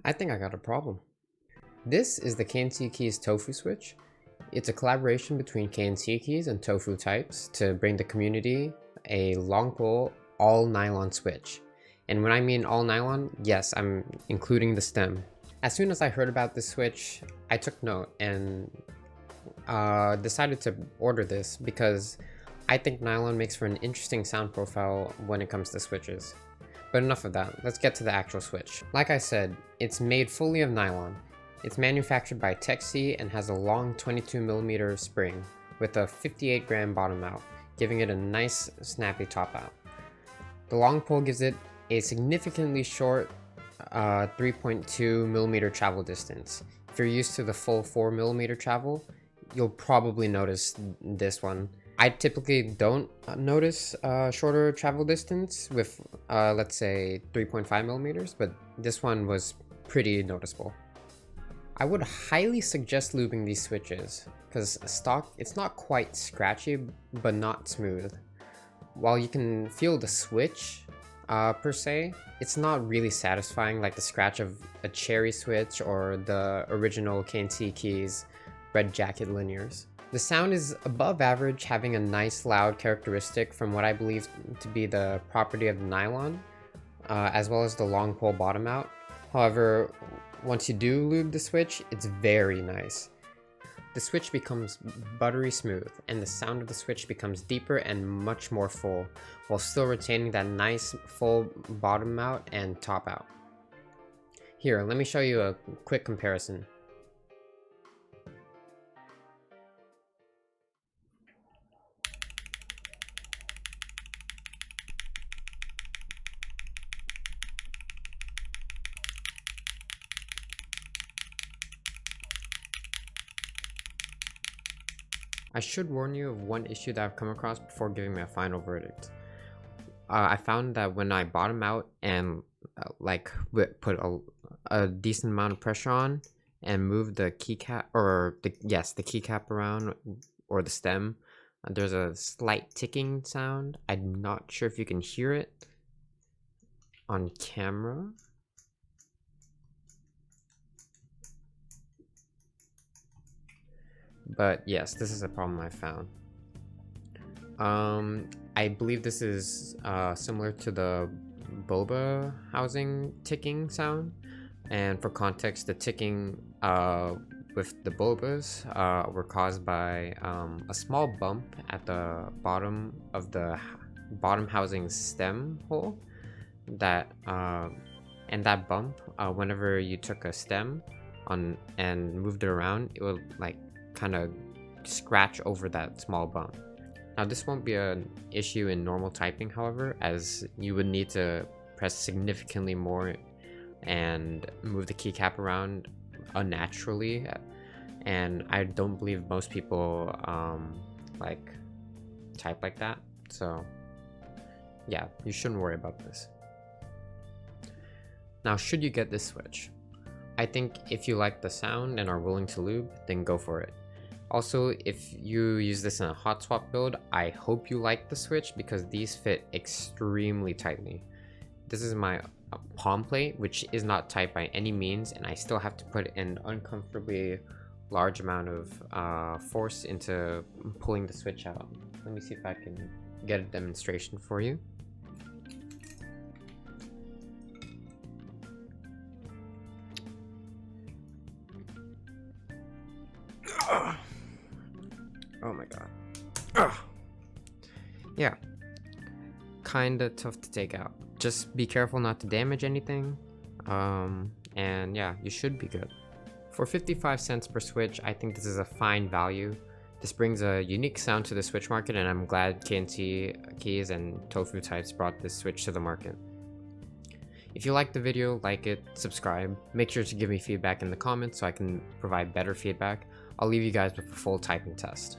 I think I got a problem. This is the KNC Keys Tofu switch. It's a collaboration between KNC Keys and Tofu Types to bring the community a long pole all-nylon switch. And when I mean all-nylon, yes, I'm including the stem. As soon as I heard about this switch, I took note and decided to order this because I think nylon makes for an interesting sound profile when it comes to switches. But enough of that, let's get to the actual switch. Like I said, it's made fully of nylon. It's manufactured by TechC and has a long 22mm spring with a 58 gram bottom out, giving it a nice snappy top out. The long pole gives it a significantly short 3.2mm travel distance. If you're used to the full 4mm travel, you'll probably notice this one. I typically don't notice shorter travel distance with let's say 3.5mm, but this one was pretty noticeable. I would highly suggest lubing these switches because stock, it's not quite scratchy but not smooth. While you can feel the switch per se, it's not really satisfying like the scratch of a cherry switch or the original KNC Keys red jacket linears. The sound is above average, having a nice loud characteristic from what I believe to be the property of the nylon, as well as the long pole bottom out. However, once you do lube the switch, it's very nice. The switch becomes buttery smooth, and the sound of the switch becomes deeper and much more full, while still retaining that nice full bottom out and top out. Here, let me show you a quick comparison. I should warn you of one issue that I've come across before giving my final verdict. I found that when I bottom out and put a decent amount of pressure on and move the keycap or the keycap around or the stem, there's a slight ticking sound. I'm not sure if you can hear it on camera. But yes, this is a problem I found. I believe this is similar to the boba housing ticking sound. And for context, the ticking with the bobas were caused by a small bump at the bottom of the bottom housing stem hole. And that bump, whenever you took a stem on and moved it around, it would like kind of scratch over that small bump. Now this won't be an issue in normal typing, however, as you would need to press significantly more and move the keycap around unnaturally, and I don't believe most people like type like that, so yeah, you shouldn't worry about this. Now, should you get this switch? I think if you like the sound and are willing to lube, then go for it. Also, if you use this in a hot swap build, I hope you like the switch because these fit extremely tightly. This is my palm plate, which is not tight by any means, and I still have to put an uncomfortably large amount of force into pulling the switch out. Let me see if I can get a demonstration for you. Oh my god. Yeah, kinda tough to take out. Just be careful not to damage anything, and yeah, you should be good. For 55 cents per switch, I think this is a fine value. This brings a unique sound to the switch market, and I'm glad KNC Keys and Tofu Types brought this switch to the market. If you liked the video, like it, subscribe. Make sure to give me feedback in the comments so I can provide better feedback. I'll leave you guys with a full typing test.